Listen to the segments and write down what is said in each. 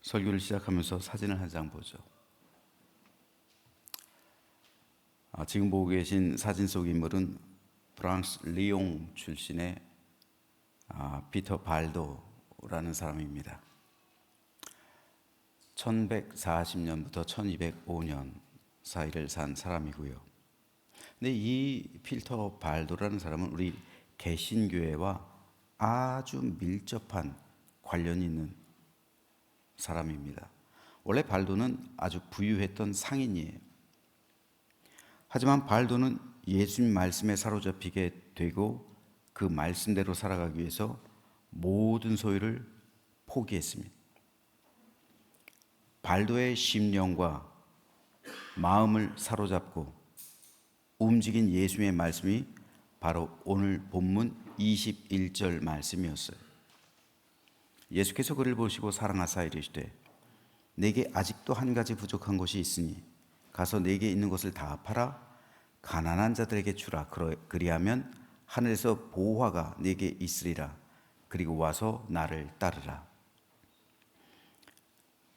설교를 시작하면서 사진을 한 장 보죠. 지금 보고 계신 사진 속 인물은 프랑스 리옹 출신의 피터 발도라는 사람입니다. 1140년부터 1205년 사이를 산 사람이고요. 근데 이 피터 발도라는 사람은 우리 개신교회와 아주 밀접한 관련이 있는 사람입니다. 원래 발도는 아주 부유했던 상인이에요. 하지만 발도는 예수님 말씀에 사로잡히게 되고 그 말씀대로 살아가기 위해서 모든 소유를 포기했습니다. 발도의 심령과 마음을 사로잡고 움직인 예수님의 말씀이 바로 오늘 본문 21절 말씀이었어요. 예수께서 그를 보시고 사랑하사 이르시되 내게 아직도 한 가지 부족한 것이 있으니 가서 내게 있는 것을 다 팔아 가난한 자들에게 주라. 그리하면 하늘에서 보화가 내게 있으리라. 그리고 와서 나를 따르라.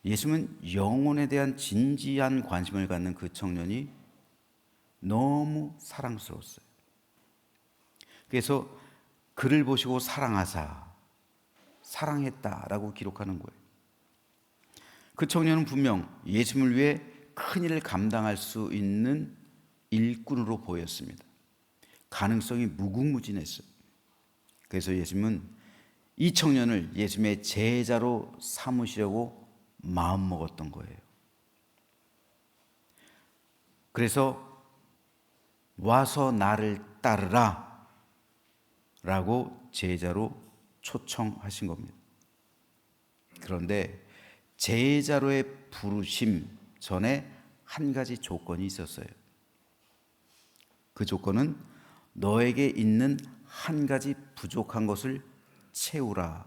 예수님은 영혼에 대한 진지한 관심을 갖는 그 청년이 너무 사랑스러웠어요. 그래서 그를 보시고 사랑하사, 사랑했다라고 기록하는 거예요. 그 청년은 분명 예수님을 위해 큰 일을 감당할 수 있는 일꾼으로 보였습니다. 가능성이 무궁무진했어요. 그래서 예수님은 이 청년을 예수님의 제자로 삼으시려고 마음먹었던 거예요. 그래서 와서 나를 따르라 라고 제자로 초청하신 겁니다. 그런데 제자로의 부르심 전에 한 가지 조건이 있었어요. 그 조건은 너에게 있는 한 가지 부족한 것을 채우라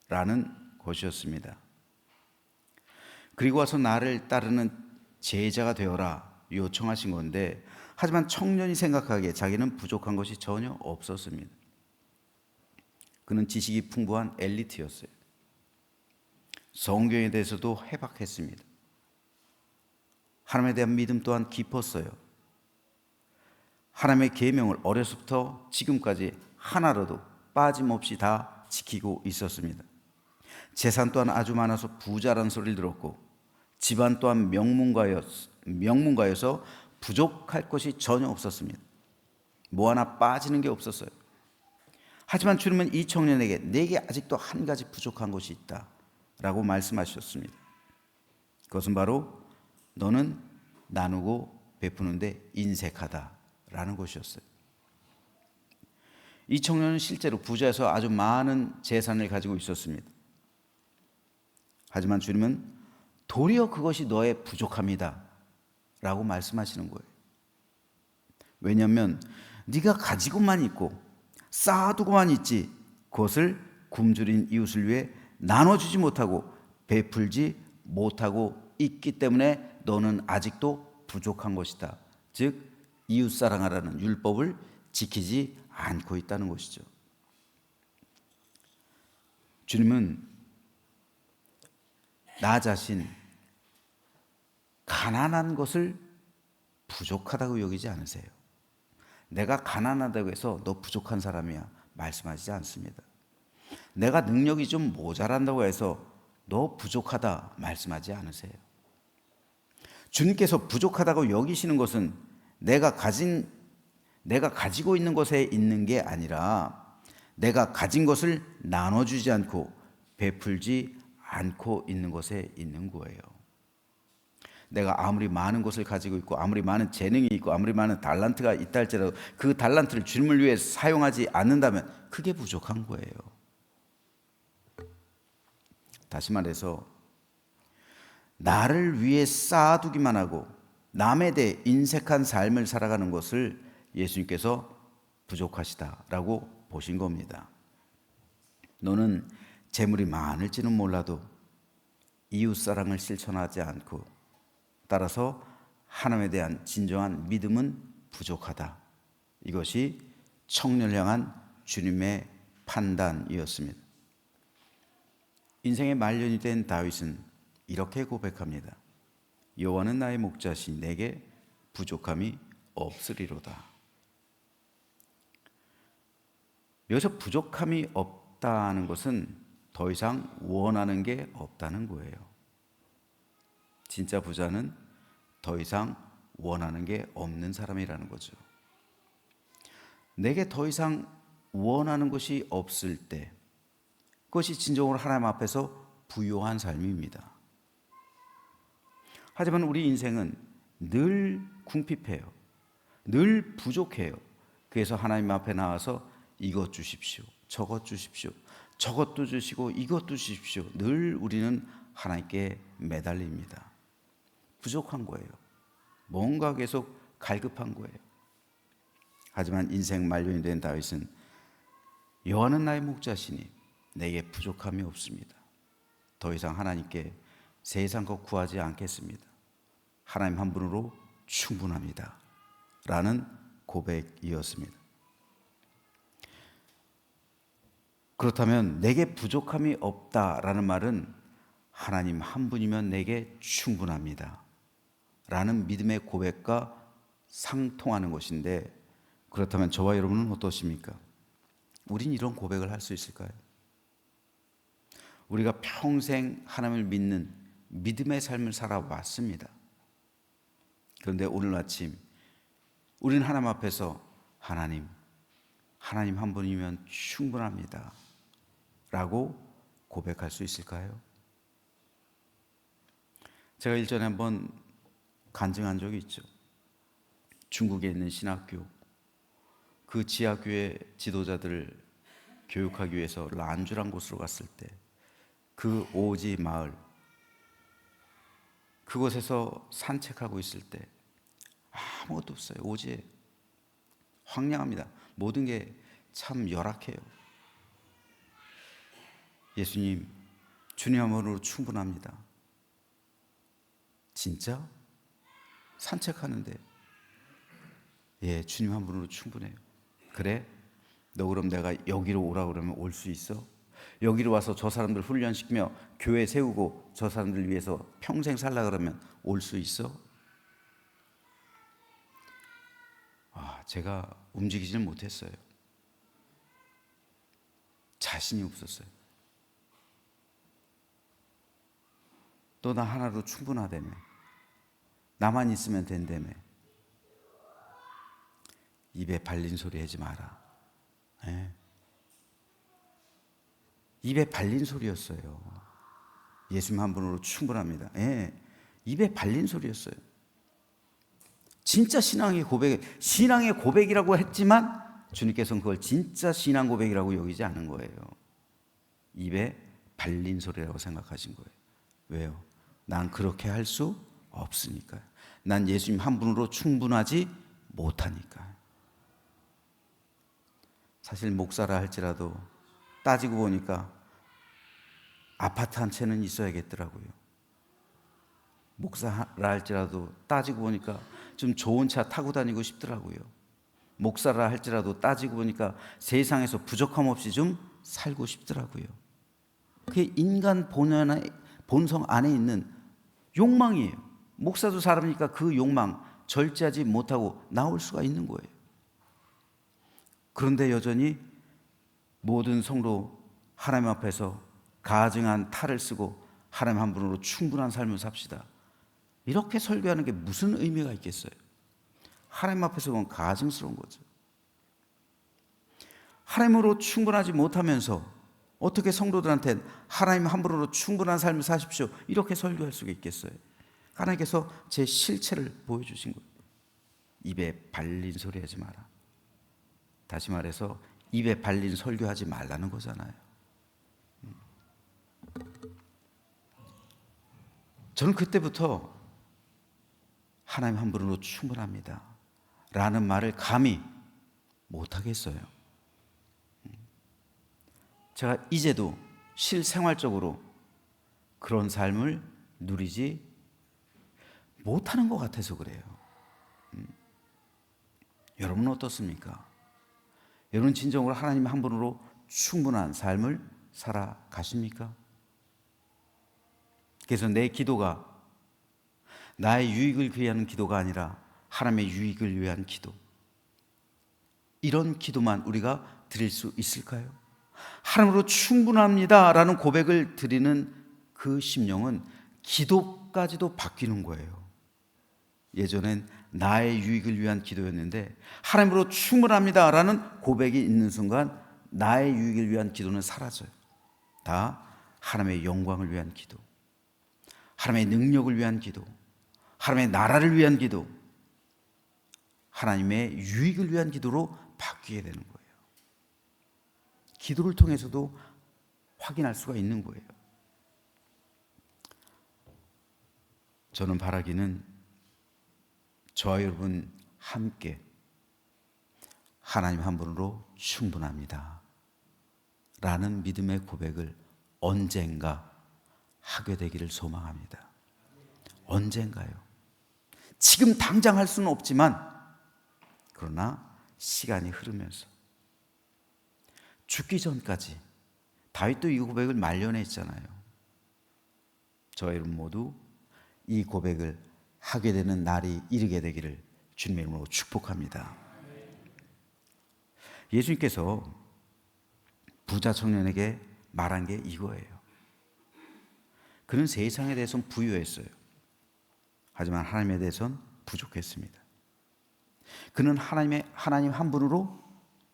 라는 것이었습니다. 그리고 와서 나를 따르는 제자가 되어라 요청하신 건데, 하지만 청년이 생각하기에 자기는 부족한 것이 전혀 없었습니다. 그는 지식이 풍부한 엘리트였어요. 성경에 대해서도 해박했습니다. 하나님에 대한 믿음 또한 깊었어요. 하나님의 계명을 어려서부터 지금까지 하나라도 빠짐없이 다 지키고 있었습니다. 재산 또한 아주 많아서 부자라는 소리를 들었고, 집안 또한 명문가여서 부족할 것이 전혀 없었습니다. 뭐 하나 빠지는 게 없었어요. 하지만 주님은 이 청년에게 내게 아직도 한 가지 부족한 것이 있다 라고 말씀하셨습니다. 그것은 바로 너는 나누고 베푸는데 인색하다 라는 것이었어요. 이 청년은 실제로 부자여서 아주 많은 재산을 가지고 있었습니다. 하지만 주님은 도리어 그것이 너의 부족함이다 라고 말씀하시는 거예요. 왜냐하면 네가 가지고만 있고 쌓아두고만 있지 그것을 굶주린 이웃을 위해 나눠주지 못하고 베풀지 못하고 있기 때문에 너는 아직도 부족한 것이다. 즉 이웃사랑하라는 율법을 지키지 않고 있다는 것이죠. 주님은 나 자신 가난한 것을 부족하다고 여기지 않으세요. 내가 가난하다고 해서 너 부족한 사람이야 말씀하시지 않습니다. 내가 능력이 좀 모자란다고 해서 너 부족하다 말씀하지 않으세요. 주님께서 부족하다고 여기시는 것은 내가 가지고 있는 것에 있는 게 아니라 내가 가진 것을 나눠주지 않고 베풀지 않고 있는 것에 있는 거예요. 내가 아무리 많은 것을 가지고 있고 아무리 많은 재능이 있고 아무리 많은 달란트가 있다 할지라도 그 달란트를 주님을 위해 사용하지 않는다면 그게 부족한 거예요. 다시 말해서 나를 위해 쌓아두기만 하고 남에 대해 인색한 삶을 살아가는 것을 예수님께서 부족하시다라고 보신 겁니다. 너는 재물이 많을지는 몰라도 이웃사랑을 실천하지 않고 따라서 하나님에 대한 진정한 믿음은 부족하다. 이것이 청년을 향한 주님의 판단이었습니다. 인생의 말년이 된 다윗은 이렇게 고백합니다. 여호와는 나의 목자시니 내게 부족함이 없으리로다. 여기서 부족함이 없다는 것은 더 이상 원하는 게 없다는 거예요. 진짜 부자는 더 이상 원하는 게 없는 사람이라는 거죠. 내게 더 이상 원하는 것이 없을 때, 그것이 진정으로 하나님 앞에서 부요한 삶입니다. 하지만 우리 인생은 늘 궁핍해요. 늘 부족해요. 그래서 하나님 앞에 나와서 이것 주십시오, 저것 주십시오, 저것도 주시고 이것도 주십시오. 늘 우리는 하나님께 매달립니다. 부족한 거예요. 뭔가 계속 갈급한 거예요. 하지만 인생 말년이 된 다윗은 여호와는 나의 목자시니 내게 부족함이 없습니다. 더 이상 하나님께 세상 것 구하지 않겠습니다. 하나님 한 분으로 충분합니다. 라는 고백이었습니다. 그렇다면 내게 부족함이 없다라는 말은 하나님 한 분이면 내게 충분합니다. 라는 믿음의 고백과 상통하는 것인데, 그렇다면 저와 여러분은 어떠십니까? 우린 이런 고백을 할 수 있을까요? 우리가 평생 하나님을 믿는 믿음의 삶을 살아왔습니다. 그런데 오늘 아침 우리는 하나님 앞에서 하나님 한 분이면 충분합니다 라고 고백할 수 있을까요? 제가 일전에 한번 간증한 적이 있죠. 중국에 있는 신학교, 그 지하교회 지도자들을 교육하기 위해서 란주란 곳으로 갔을 때, 그 오지 마을, 그곳에서 산책하고 있을 때 아무것도 없어요. 오지에 황량합니다. 모든 게 참 열악해요. 예수님, 주님 한 분으로 충분합니다. 진짜? 산책하는데 예, 주님 한 분으로 충분해요. 그래? 너 그럼 내가 여기로 오라 그러면 올 수 있어? 여기로 와서 저 사람들 훈련시키며 교회 세우고 저 사람들 위해서 평생 살라 그러면 올 수 있어? 제가 움직이지는 못했어요. 자신이 없었어요. 또 나 하나로 충분하다며, 나만 있으면 된다며. 입에 발린 소리 하지 마라. 예. 입에 발린 소리였어요. 예수님 한 분으로 충분합니다. 예. 입에 발린 소리였어요. 진짜 신앙의 고백이라고 했지만 주님께서는 그걸 진짜 신앙 고백이라고 여기지 않은 거예요. 입에 발린 소리라고 생각하신 거예요. 왜요? 난 그렇게 할 수 없으니까요. 난 예수님 한 분으로 충분하지 못하니까요. 사실 목사라 할지라도 따지고 보니까 아파트 한 채는 있어야겠더라고요. 목사라 할지라도 따지고 보니까 좀 좋은 차 타고 다니고 싶더라고요. 목사라 할지라도 따지고 보니까 세상에서 부족함 없이 좀 살고 싶더라고요. 그게 인간 본성 안에 있는 욕망이에요. 목사도 사람이니까 그 욕망 절제하지 못하고 나올 수가 있는 거예요. 그런데 여전히 모든 성도 하나님 앞에서 가증한 탈을 쓰고 하나님 한 분으로 충분한 삶을 삽시다, 이렇게 설교하는 게 무슨 의미가 있겠어요? 하나님 앞에서 보면 가증스러운 거죠. 하나님으로 충분하지 못하면서 어떻게 성도들한테 하나님 한 분으로 충분한 삶을 사십시오, 이렇게 설교할 수가 있겠어요? 하나님께서 제 실체를 보여주신 거예요. 입에 발린 소리 하지 마라. 다시 말해서 입에 발린 설교하지 말라는 거잖아요. 저는 그때부터 하나님 한 분으로 충분합니다 라는 말을 감히 못하겠어요. 제가 이제도 실생활적으로 그런 삶을 누리지 못하는 것 같아서 그래요. 여러분은 어떻습니까? 여러분 진정으로 하나님 한 분으로 충분한 삶을 살아가십니까? 그래서 내 기도가 나의 유익을 위한 기도가 아니라 하나님의 유익을 위한 기도, 이런 기도만 우리가 드릴 수 있을까요? 하나님으로 충분합니다 라는 고백을 드리는 그 심령은 기도까지도 바뀌는 거예요. 예전엔 나의 유익을 위한 기도였는데 하나님으로 충분합니다 라는 고백이 있는 순간 나의 유익을 위한 기도는 사라져요. 다 하나님의 영광을 위한 기도, 하나님의 능력을 위한 기도, 하나님의 나라를 위한 기도, 하나님의 유익을 위한 기도로 바뀌게 되는 거예요. 기도를 통해서도 확인할 수가 있는 거예요. 저는 바라기는 저와 여러분 함께 하나님 한 분으로 충분합니다 라는 믿음의 고백을 언젠가 하게 되기를 소망합니다. 언젠가요. 지금 당장 할 수는 없지만, 그러나 시간이 흐르면서 죽기 전까지 다윗도 이 고백을 말려냈잖아요. 저와 여러분 모두 이 고백을 하게 되는 날이 이르게 되기를 주님의 이름으로 축복합니다. 예수님께서 부자 청년에게 말한 게 이거예요. 그는 세상에 대해서는 부유했어요. 하지만 하나님에 대해서는 부족했습니다. 그는 하나님 한 분으로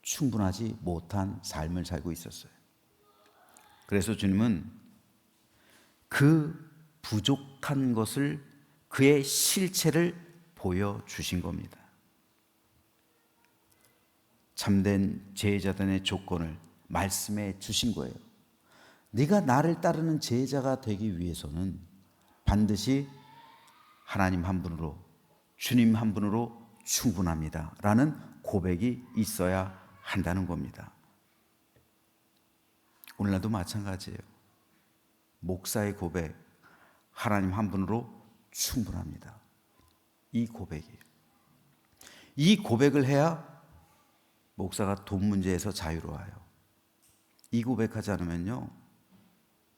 충분하지 못한 삶을 살고 있었어요. 그래서 주님은 그 부족한 것을, 그의 실체를 보여주신 겁니다. 참된 제자단의 조건을 말씀해 주신 거예요. 네가 나를 따르는 제자가 되기 위해서는 반드시 하나님 한 분으로, 주님 한 분으로 충분합니다 라는 고백이 있어야 한다는 겁니다. 오늘날도 마찬가지예요. 목사의 고백, 하나님 한 분으로 충분합니다. 이 고백이에요. 이 고백을 해야 목사가 돈 문제에서 자유로워요. 이 고백하지 않으면요,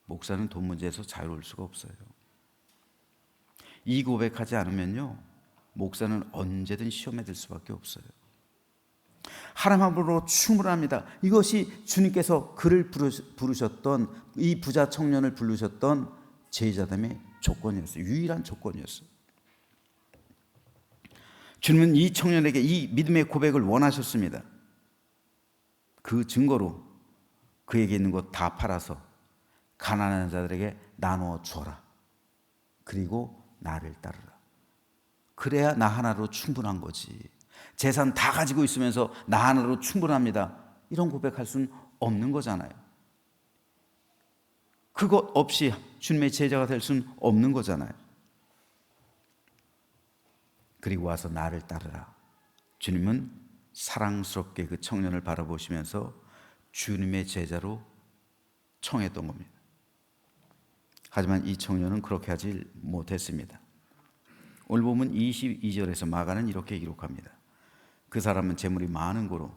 목사는 돈 문제에서 자유로울 수가 없어요. 이 고백하지 않으면요, 목사는 언제든 시험에 들 수밖에 없어요. 하나님 한 분으로 충분합니다. 이것이 주님께서 그를 부르셨던, 이 부자 청년을 부르셨던 제자됨의 조건이었어요. 유일한 조건이었어요. 주님은 이 청년에게 이 믿음의 고백을 원하셨습니다. 그 증거로 그에게 있는 것 다 팔아서 가난한 자들에게 나누어 주어라. 그리고 나를 따르라. 그래야 나 하나로 충분한 거지. 재산 다 가지고 있으면서 나 하나로 충분합니다, 이런 고백할 수는 없는 거잖아요. 그것 없이 주님의 제자가 될 수는 없는 거잖아요. 그리고 와서 나를 따르라. 주님은 사랑스럽게 그 청년을 바라보시면서 주님의 제자로 청했던 겁니다. 하지만 이 청년은 그렇게 하지 못했습니다. 오늘 보면 22절에서 마가는 이렇게 기록합니다. 그 사람은 재물이 많은 고로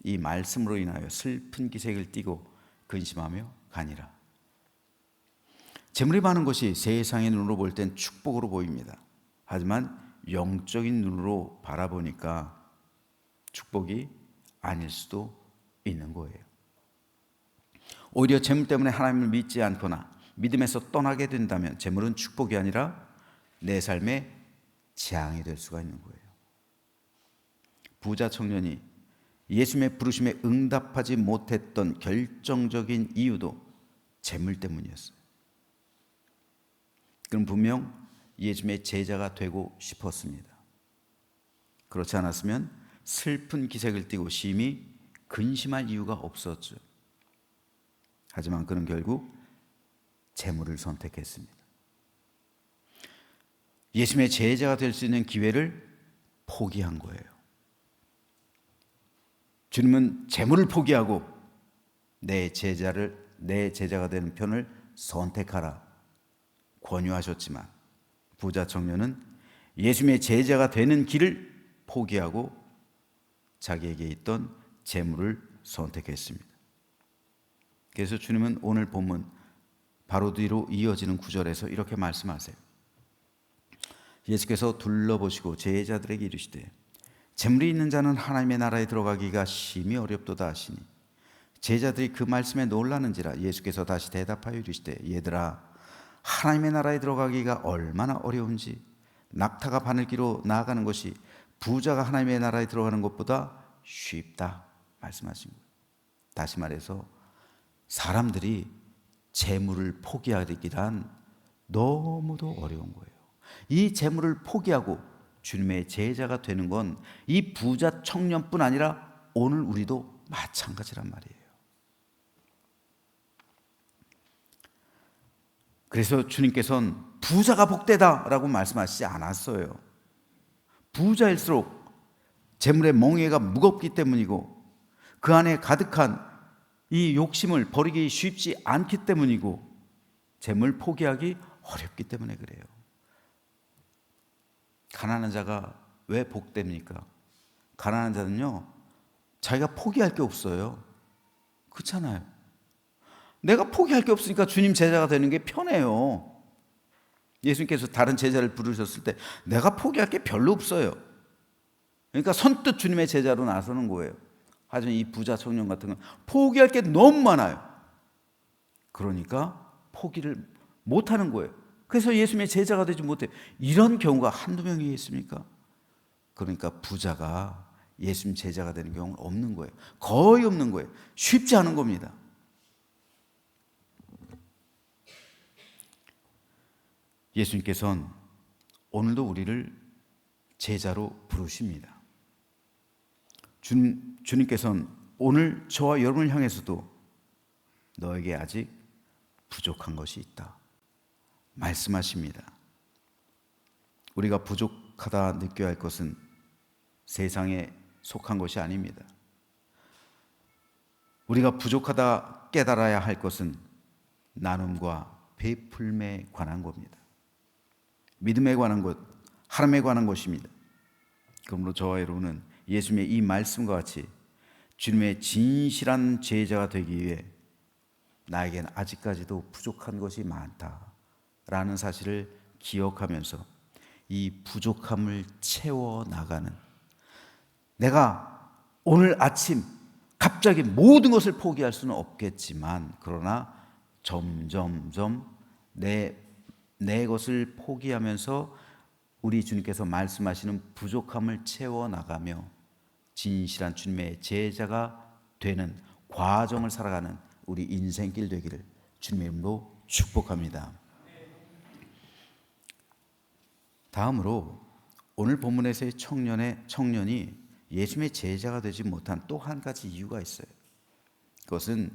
이 말씀으로 인하여 슬픈 기색을 띠고 근심하며 가니라. 재물이 많은 것이 세상의 눈으로 볼 땐 축복으로 보입니다. 하지만 영적인 눈으로 바라보니까 축복이 아닐 수도 있는 거예요. 오히려 재물 때문에 하나님을 믿지 않거나 믿음에서 떠나게 된다면 재물은 축복이 아니라 내 삶의 재앙이 될 수가 있는 거예요. 부자 청년이 예수님의 부르심에 응답하지 못했던 결정적인 이유도 재물 때문이었어요. 그럼 분명 예수님의 제자가 되고 싶었습니다. 그렇지 않았으면 슬픈 기색을 띠고 심히 근심할 이유가 없었죠. 하지만 그는 결국 재물을 선택했습니다. 예수님의 제자가 될 수 있는 기회를 포기한 거예요. 주님은 재물을 포기하고 내 제자가 되는 편을 선택하라 권유하셨지만 부자 청년은 예수님의 제자가 되는 길을 포기하고 자기에게 있던 재물을 선택했습니다. 그래서 주님은 오늘 본문 바로 뒤로 이어지는 구절에서 이렇게 말씀하세요. 예수께서 둘러보시고 제자들에게 이르시되 재물이 있는 자는 하나님의 나라에 들어가기가 심히 어렵도다 하시니 제자들이 그 말씀에 놀라는지라. 예수께서 다시 대답하여 이르시되 얘들아, 하나님의 나라에 들어가기가 얼마나 어려운지 낙타가 바늘기로 나아가는 것이 부자가 하나님의 나라에 들어가는 것보다 쉽다 말씀하신 거예요. 다시 말해서 사람들이 재물을 포기하기란 너무도 어려운 거예요. 이 재물을 포기하고 주님의 제자가 되는 건 이 부자 청년뿐 아니라 오늘 우리도 마찬가지란 말이에요. 그래서 주님께서는 부자가 복되다라고 말씀하시지 않았어요. 부자일수록 재물의 멍에가 무겁기 때문이고 그 안에 가득한 이 욕심을 버리기 쉽지 않기 때문이고 재물 포기하기 어렵기 때문에 그래요. 가난한 자가 왜 복됩니까? 가난한 자는요, 자기가 포기할 게 없어요. 그렇잖아요. 내가 포기할 게 없으니까 주님 제자가 되는 게 편해요. 예수님께서 다른 제자를 부르셨을 때 내가 포기할 게 별로 없어요. 그러니까 선뜻 주님의 제자로 나서는 거예요. 하지만 이 부자 청년 같은 건 포기할 게 너무 많아요. 그러니까 포기를 못하는 거예요. 그래서 예수님의 제자가 되지 못해요. 이런 경우가 한두 명이 있습니까? 그러니까 부자가 예수님 제자가 되는 경우는 없는 거예요. 거의 없는 거예요. 쉽지 않은 겁니다. 예수님께서는 오늘도 우리를 제자로 부르십니다. 주님께서는 오늘 저와 여러분을 향해서도 너에게 아직 부족한 것이 있다 말씀하십니다. 우리가 부족하다 느껴야 할 것은 세상에 속한 것이 아닙니다. 우리가 부족하다 깨달아야 할 것은 나눔과 베풀음에 관한 겁니다. 믿음에 관한 것, 하나님에 관한 것입니다. 그러므로 저와 여러분은 예수님의 이 말씀과 같이 주님의 진실한 제자가 되기 위해 나에겐 아직까지도 부족한 것이 많다라는 사실을 기억하면서 이 부족함을 채워나가는, 내가 오늘 아침 갑자기 모든 것을 포기할 수는 없겠지만 그러나 점점점 내 것을 포기하면서 우리 주님께서 말씀하시는 부족함을 채워나가며 진실한 주님의 제자가 되는 과정을 살아가는 우리 인생길 되기를 주님의 이름으로 축복합니다. 다음으로 오늘 본문에서의 청년이 예수님의 제자가 되지 못한 또 한 가지 이유가 있어요. 그것은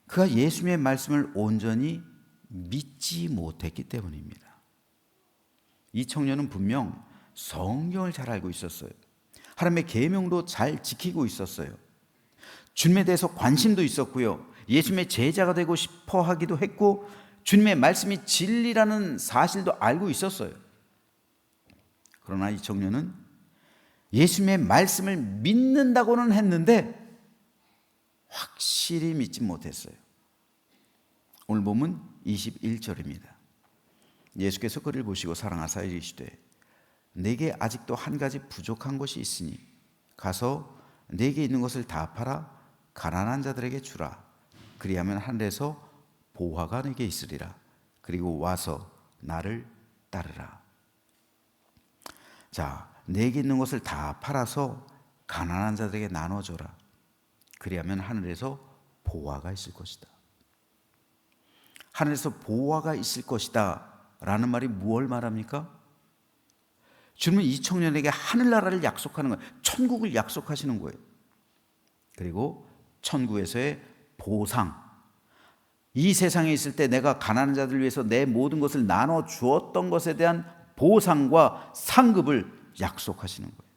그가 예수님의 말씀을 온전히 믿지 못했기 때문입니다. 이 청년은 분명 성경을 잘 알고 있었어요. 하나님의 계명도 잘 지키고 있었어요. 주님에 대해서 관심도 있었고요. 예수님의 제자가 되고 싶어 하기도 했고 주님의 말씀이 진리라는 사실도 알고 있었어요. 그러나 이 청년은 예수님의 말씀을 믿는다고는 했는데 확실히 믿지 못했어요. 오늘 보면 21절입니다. 예수께서 그를 보시고 사랑하사 이르시되 내게 아직도 한 가지 부족한 것이 있으니 가서 내게 있는 것을 다 팔아 가난한 자들에게 주라. 그리하면 하늘에서 보화가 내게 있으리라. 그리고 와서 나를 따르라. 자, 내게 있는 것을 다 팔아서 가난한 자들에게 나눠줘라. 그리하면 하늘에서 보화가 있을 것이다. 하늘에서 보화가 있을 것이다 라는 말이 무엇을 말합니까? 주님은 이 청년에게 하늘나라를 약속하는 거예요. 천국을 약속하시는 거예요. 그리고 천국에서의 보상, 이 세상에 있을 때 내가 가난한 자들을 위해서 내 모든 것을 나눠 주었던 것에 대한 보상과 상급을 약속하시는 거예요.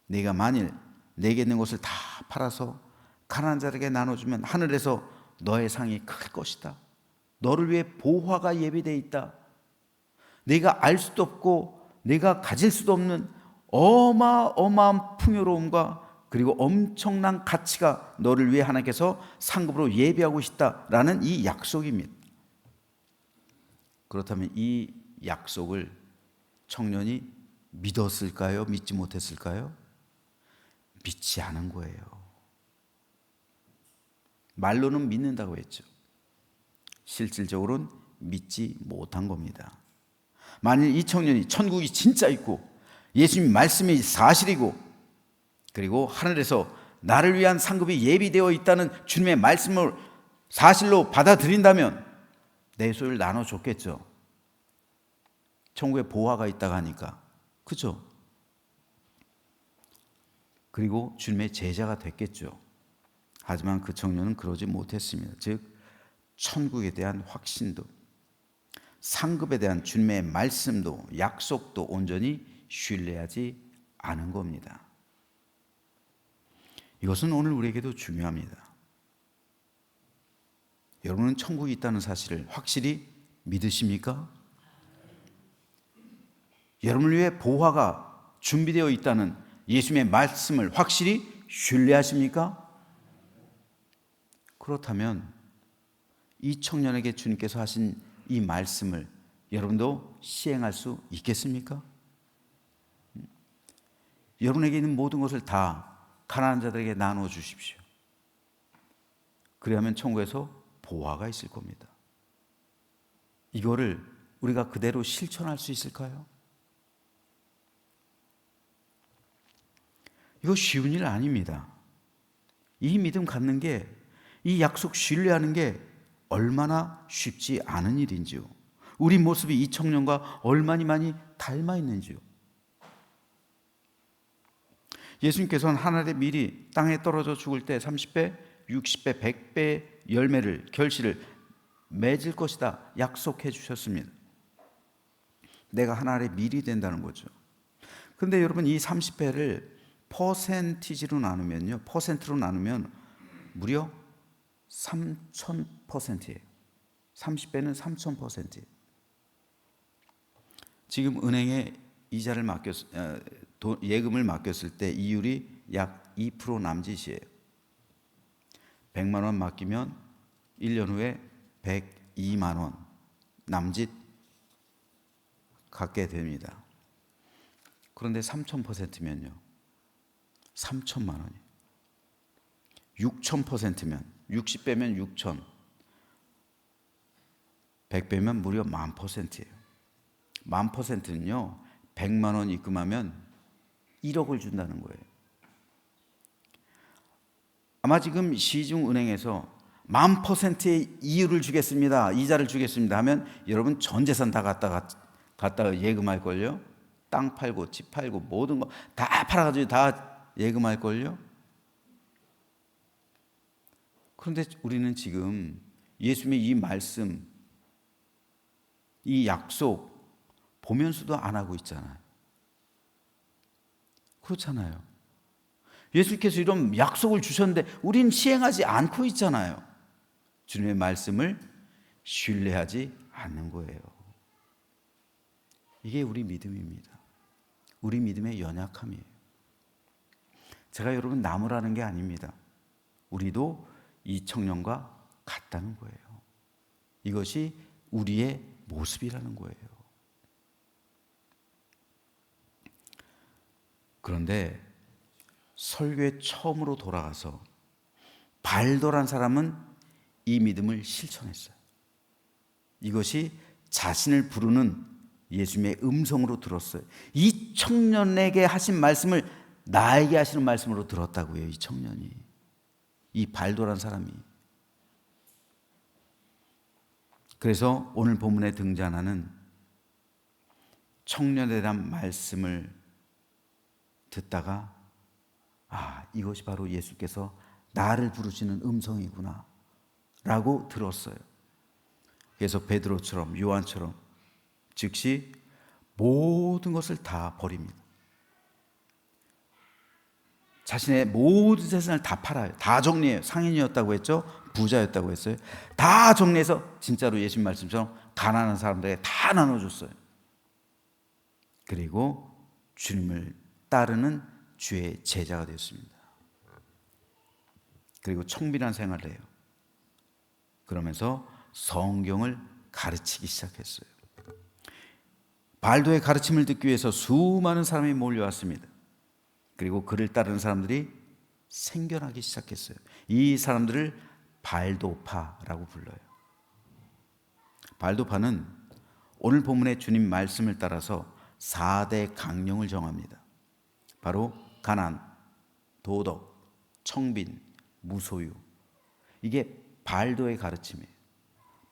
네가 만일 내게 있는 것을 다 팔아서 가난한 자에게 나눠주면 하늘에서 너의 상이 클 것이다. 너를 위해 보화가 예비되어 있다. 네가 알 수도 없고 네가 가질 수도 없는 어마어마한 풍요로움과 그리고 엄청난 가치가 너를 위해 하나님께서 상급으로 예비하고 있다라는 이 약속입니다. 그렇다면 이 약속을 청년이 믿었을까요? 믿지 못했을까요? 믿지 않은 거예요. 말로는 믿는다고 했죠. 실질적으로는 믿지 못한 겁니다. 만일 이 청년이 천국이 진짜 있고 예수님 말씀이 사실이고 그리고 하늘에서 나를 위한 상급이 예비되어 있다는 주님의 말씀을 사실로 받아들인다면 내 소유를 나눠줬겠죠. 천국에 보화가 있다고 하니까. 그죠? 그리고 주님의 제자가 됐겠죠. 하지만 그 청년은 그러지 못했습니다. 즉 천국에 대한 확신도 상급에 대한 주님의 말씀도 약속도 온전히 신뢰하지 않은 겁니다. 이것은 오늘 우리에게도 중요합니다. 여러분은 천국이 있다는 사실을 확실히 믿으십니까? 여러분을 위해 보화가 준비되어 있다는 예수님의 말씀을 확실히 신뢰하십니까? 그렇다면 이 청년에게 주님께서 하신 이 말씀을 여러분도 시행할 수 있겠습니까? 여러분에게 있는 모든 것을 다 가난한 자들에게 나누어 주십시오. 그리하면 천국에서 보화가 있을 겁니다. 이거를 우리가 그대로 실천할 수 있을까요? 이거 쉬운 일 아닙니다. 이 믿음 갖는 게, 이 약속 신뢰하는 게 얼마나 쉽지 않은 일인지요. 우리 모습이 이 청년과 얼마나 많이 닮아 있는지요. 예수님께서는 하늘에 미리 땅에 떨어져 죽을 때 30배, 60배, 100배 열매를, 결실을 맺을 것이다 약속해 주셨습니다. 내가 하늘에 미리 된다는 거죠. 그런데 여러분 이 30배를 퍼센티지로 나누면요, 퍼센트로 나누면 무려 3000%예요. 30배는 3000%예요. 지금 은행에 이자를 예금을 맡겼을 때 이율이 약 2% 남짓이에요. 100만 원 맡기면 1년 후에 102만 원 남짓 갖게 됩니다. 그런데 3000%면요. 3천만 원이에요. 6000%면 60배면 6000, 100배면 무려 10,000%예요. 10,000%는요 100만 원 입금하면 1억을 준다는 거예요. 아마 지금 시중은행에서 10,000%의 이율을 주겠습니다, 이자를 주겠습니다 하면 여러분 전 재산 다 갖다가 예금할걸요. 땅 팔고 집 팔고 모든 거 다 팔아가지고 다 예금할걸요. 그런데 우리는 지금 예수님의 이 말씀, 이 약속 보면서도 안 하고 있잖아요. 그렇잖아요. 예수님께서 이런 약속을 주셨는데 우리는 시행하지 않고 있잖아요. 주님의 말씀을 신뢰하지 않는 거예요. 이게 우리 믿음입니다. 우리 믿음의 연약함이에요. 제가 여러분 나무라는 게 아닙니다. 우리도 이 청년과 같다는 거예요. 이것이 우리의 모습이라는 거예요. 그런데 설교에 처음으로 돌아가서 발도란 사람은 이 믿음을 실천했어요. 이것이 자신을 부르는 예수님의 음성으로 들었어요. 이 청년에게 하신 말씀을 나에게 하시는 말씀으로 들었다고요. 이 청년이, 이 발도란 사람이. 그래서 오늘 본문에 등장하는 청년에 대한 말씀을 듣다가 이것이 바로 예수께서 나를 부르시는 음성이구나 라고 들었어요. 그래서 베드로처럼 요한처럼 즉시 모든 것을 다 버립니다. 자신의 모든 재산을 다 팔아요. 다 정리해요. 상인이었다고 했죠. 부자였다고 했어요. 다 정리해서 진짜로 예수님 말씀처럼 가난한 사람들에게 다 나눠줬어요. 그리고 주님을 따르는 주의 제자가 되었습니다. 그리고 청빈한 생활을 해요. 그러면서 성경을 가르치기 시작했어요. 발도의 가르침을 듣기 위해서 수많은 사람이 몰려왔습니다. 그리고 그를 따르는 사람들이 생겨나기 시작했어요. 이 사람들을 발도파라고 불러요. 발도파는 오늘 본문의 주님 말씀을 따라서 4대 강령을 정합니다. 바로 가난, 도덕, 청빈, 무소유. 이게 발도의 가르침이에요.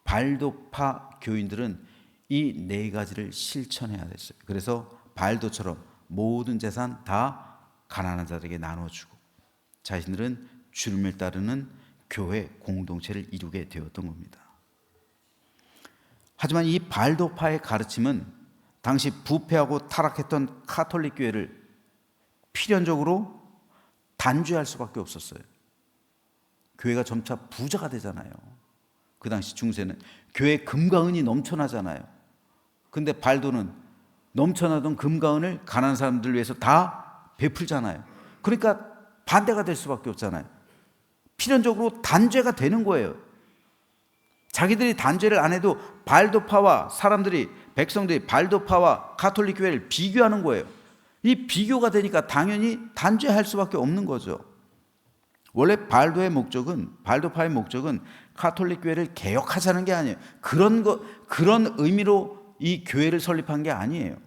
발도파 교인들은 이 네 가지를 실천해야 됐어요. 그래서 발도처럼 모든 재산 다 가난한 자들에게 나눠주고 자신들은 주님을 따르는 교회 공동체를 이루게 되었던 겁니다. 하지만 이 발도파의 가르침은 당시 부패하고 타락했던 카톨릭 교회를 필연적으로 단죄할 수밖에 없었어요. 교회가 점차 부자가 되잖아요. 그 당시 중세는 교회 금과 은이 넘쳐나잖아요. 근데 발도는 넘쳐나던 금과 은을 가난한 사람들 위해서 다 베풀잖아요. 그러니까 반대가 될 수밖에 없잖아요. 필연적으로 단죄가 되는 거예요. 자기들이 단죄를 안 해도 발도파와 사람들이, 백성들이 발도파와 가톨릭 교회를 비교하는 거예요. 이 비교가 되니까 당연히 단죄할 수밖에 없는 거죠. 원래 발도파의 목적은 가톨릭 교회를 개혁하자는 게 아니에요. 그런 의미로 이 교회를 설립한 게 아니에요.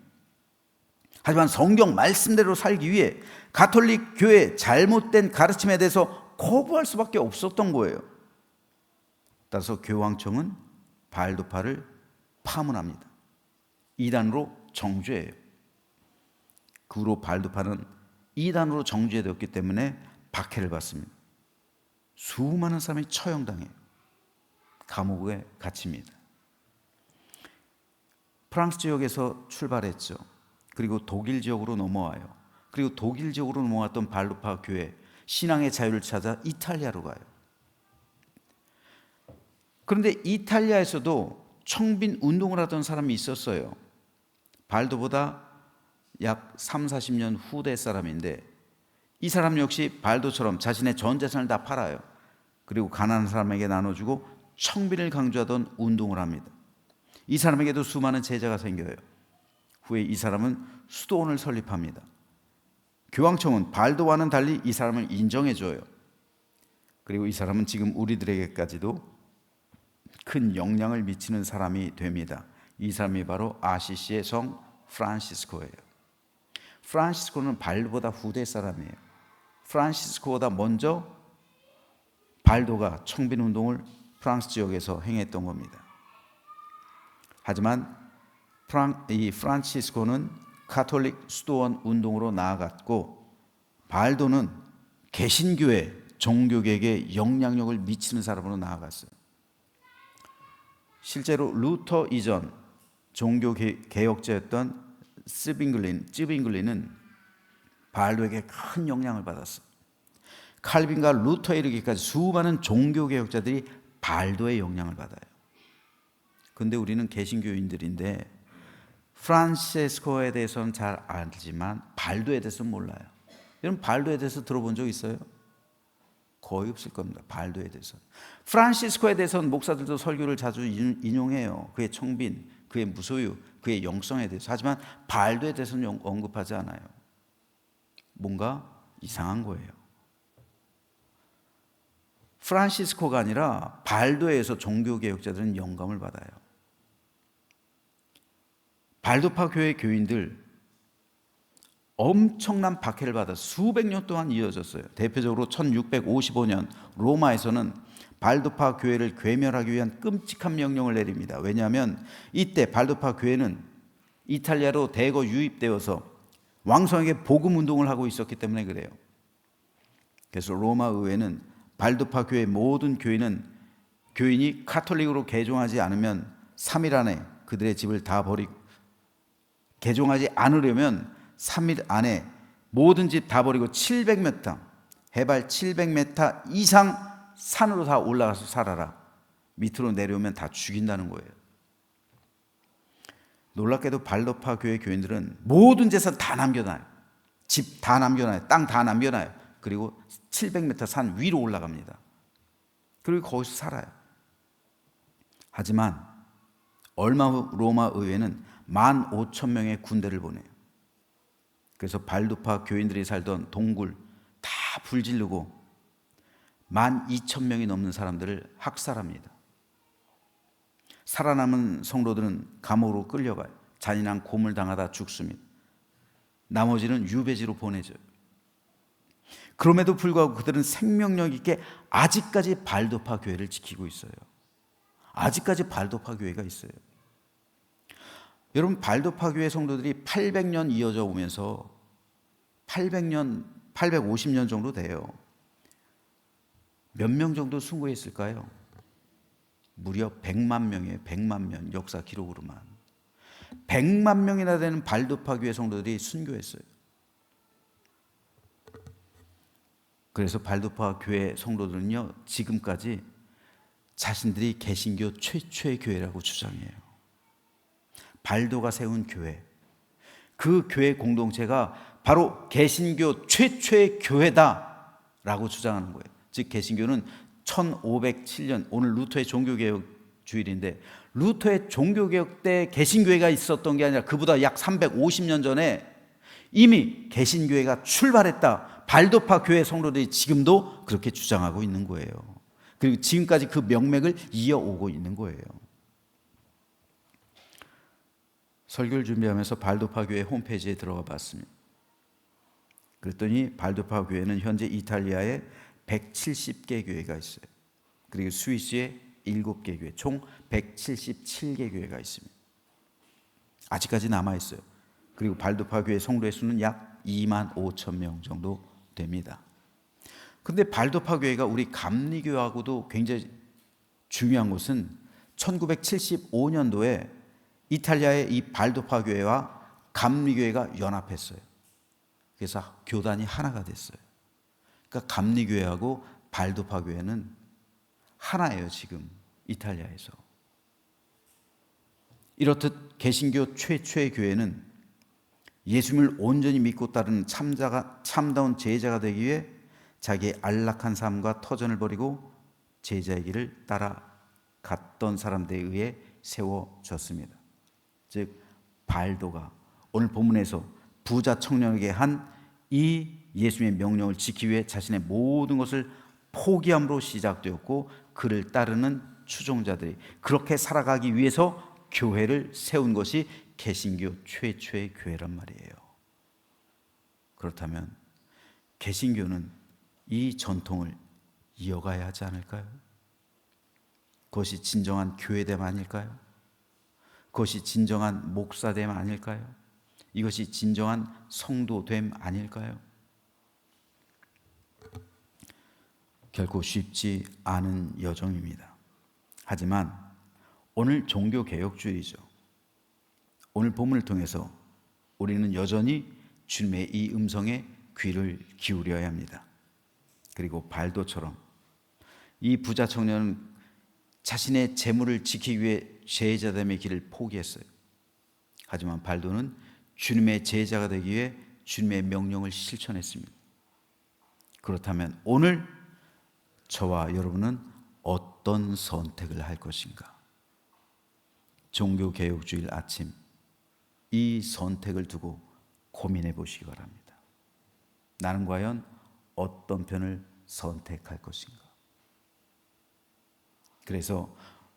하지만 성경 말씀대로 살기 위해 가톨릭 교회의 잘못된 가르침에 대해서 거부할 수밖에 없었던 거예요. 따라서 교황청은 발도파를 파문합니다. 이단으로 정죄해요. 그 후로 발도파는 이단으로 정죄되었기 때문에 박해를 받습니다. 수많은 사람이 처형당해요. 감옥에 갇힙니다. 프랑스 지역에서 출발했죠. 그리고 독일 지역으로 넘어와요. 그리고 독일 지역으로 넘어왔던 발도파 교회, 신앙의 자유를 찾아 이탈리아로 가요. 그런데 이탈리아에서도 청빈 운동을 하던 사람이 있었어요. 발도보다 약 30-40년 후대 사람인데 이 사람 역시 발도처럼 자신의 전 재산을 다 팔아요. 그리고 가난한 사람에게 나눠주고 청빈을 강조하던 운동을 합니다. 이 사람에게도 수많은 제자가 생겨요. 후에 이 사람은 수도원을 설립합니다. 교황청은 발도와는 달리 이 사람을 인정해줘요. 그리고 이 사람은 지금 우리들에게까지도 큰 영향을 미치는 사람이 됩니다. 이 사람이 바로 아시시의 성 프란시스코예요. 프란시스코는 발도보다 후대 사람이에요. 프란시스코보다 먼저 발도가 청빈 운동을 프랑스 지역에서 행했던 겁니다. 하지만 이 프란시스코는 가톨릭 수도원 운동으로 나아갔고 발도는 개신교회 종교계에게 영향력을 미치는 사람으로 나아갔어요. 실제로 루터 이전 종교개혁자였던 찌빙글린은 발도에게 큰 영향을 받았어요. 칼빈과 루터에 이르기까지 수많은 종교개혁자들이 발도의 영향을 받아요. 근데 우리는 개신교인들인데 프란시스코에 대해서는 잘 알지만 발도에 대해서는 몰라요. 여러분 발도에 대해서 들어본 적 있어요? 거의 없을 겁니다. 발도에 대해서. 프란시스코에 대해서는 목사들도 설교를 자주 인용해요. 그의 청빈, 그의 무소유, 그의 영성에 대해서. 하지만 발도에 대해서는 언급하지 않아요. 뭔가 이상한 거예요. 프란시스코가 아니라 발도에서 종교개혁자들은 영감을 받아요. 발도파 교회 교인들 엄청난 박해를 받아 수백 년 동안 이어졌어요. 대표적으로 1655년 로마에서는 발도파 교회를 괴멸하기 위한 끔찍한 명령을 내립니다. 왜냐하면 이때 발도파 교회는 이탈리아로 대거 유입되어서 왕성하게 복음 운동을 하고 있었기 때문에 그래요. 그래서 로마 의회는 발도파 교회 모든 교인이 카톨릭으로 개종하지 않으면 3일 안에 그들의 집을 다 버리고, 개종하지 않으려면 3일 안에 모든 집 다 버리고 700m, 해발 700m 이상 산으로 다 올라가서 살아라. 밑으로 내려오면 다 죽인다는 거예요. 놀랍게도 발도파 교회 교인들은 모든 재산 다 남겨놔요. 집 다 남겨놔요. 땅 다 남겨놔요. 그리고 700m 산 위로 올라갑니다. 그리고 거기서 살아요. 하지만 얼마 후 로마 의회는 15,000명의 군대를 보내요. 그래서 발두파 교인들이 살던 동굴 다 불지르고 12,000명이 넘는 사람들을 학살합니다. 살아남은 성도들은 감옥으로 끌려가요. 잔인한 고문을 당하다 죽습니다. 나머지는 유배지로 보내져요. 그럼에도 불구하고 그들은 생명력 있게 아직까지 발도파 교회를 지키고 있어요. 아직까지 발도파 교회가 있어요. 여러분, 발도파 교회 성도들이 800년 이어져 오면서 850년 정도 돼요. 몇 명 정도 순교했을까요? 무려 100만 명이에요. 100만 명, 역사 기록으로만 100만 명이나 되는 발도파 교회 성도들이 순교했어요. 그래서 발도파 교회 성도들은요, 지금까지 자신들이 개신교 최초의 교회라고 주장해요. 발도가 세운 교회, 그 교회 공동체가 바로 개신교 최초의 교회다라고 주장하는 거예요. 즉 개신교는 1507년, 오늘 루터의 종교개혁 주일인데, 루터의 종교개혁 때 개신교회가 있었던 게 아니라 그보다 약 350년 전에 이미 개신교회가 출발했다. 발도파 교회 성도들이 지금도 그렇게 주장하고 있는 거예요. 그리고 지금까지 그 명맥을 이어오고 있는 거예요. 설교를 준비하면서 발도파 교회 홈페이지에 들어가 봤습니다. 그랬더니 발도파 교회는 현재 이탈리아에 170개 교회가 있어요. 그리고 스위스에 7개 교회, 총 177개 교회가 있습니다. 아직까지 남아있어요. 그리고 발도파 교회 성도의 수는 약 25,000명 정도 됩니다. 근데 발도파 교회가 우리 감리교하고도 굉장히 중요한 것은 1975년도에 이탈리아의 이 발도파 교회와 감리교회가 연합했어요. 그래서 교단이 하나가 됐어요. 그러니까 감리교회하고 발도파 교회는 하나예요, 지금 이탈리아에서. 이렇듯 개신교 최초의 교회는 예수님을 온전히 믿고 따르는 참다운 제자가 되기 위해 자기의 안락한 삶과 터전을 버리고 제자의 길을 따라갔던 사람들에 의해 세워졌습니다. 즉 발도가 오늘 본문에서 부자 청년에게 한 이 예수님의 명령을 지키기 위해 자신의 모든 것을 포기함으로 시작되었고, 그를 따르는 추종자들이 그렇게 살아가기 위해서 교회를 세운 것이 개신교 최초의 교회란 말이에요. 그렇다면 개신교는 이 전통을 이어가야 하지 않을까요? 그것이 진정한 교회됨 아닐까요? 그것이 진정한 목사됨 아닐까요? 이것이 진정한 성도됨 아닐까요? 결코 쉽지 않은 여정입니다. 하지만 오늘 종교개혁주의죠. 오늘 본문을 통해서 우리는 여전히 주님의 이 음성에 귀를 기울여야 합니다. 그리고 발도처럼 이 부자 청년은 자신의 재물을 지키기 위해 제자됨의 길을 포기했어요. 하지만 발도는 주님의 제자가 되기 위해 주님의 명령을 실천했습니다. 그렇다면 오늘 저와 여러분은 어떤 선택을 할 것인가? 종교개혁주일 아침, 이 선택을 두고 고민해 보시기 바랍니다. 나는 과연 어떤 편을 선택할 것인가? 그래서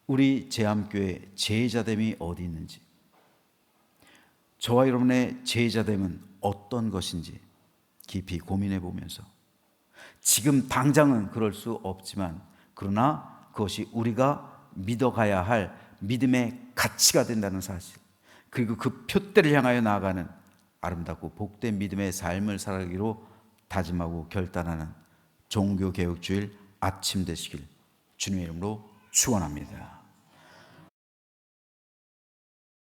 우리 제암교회 제자됨이 어디 있는지, 저와 여러분의 제자됨은 어떤 것인지 깊이 고민해 보면서, 지금 당장은 그럴 수 없지만 그러나 그것이 우리가 믿어가야 할 믿음의 가치가 된다는 사실, 그리고 그 표대를 향하여 나아가는 아름답고 복된 믿음의 삶을 살아가기로 다짐하고 결단하는 종교개혁주일 아침 되시길 주님의 이름으로 축원합니다.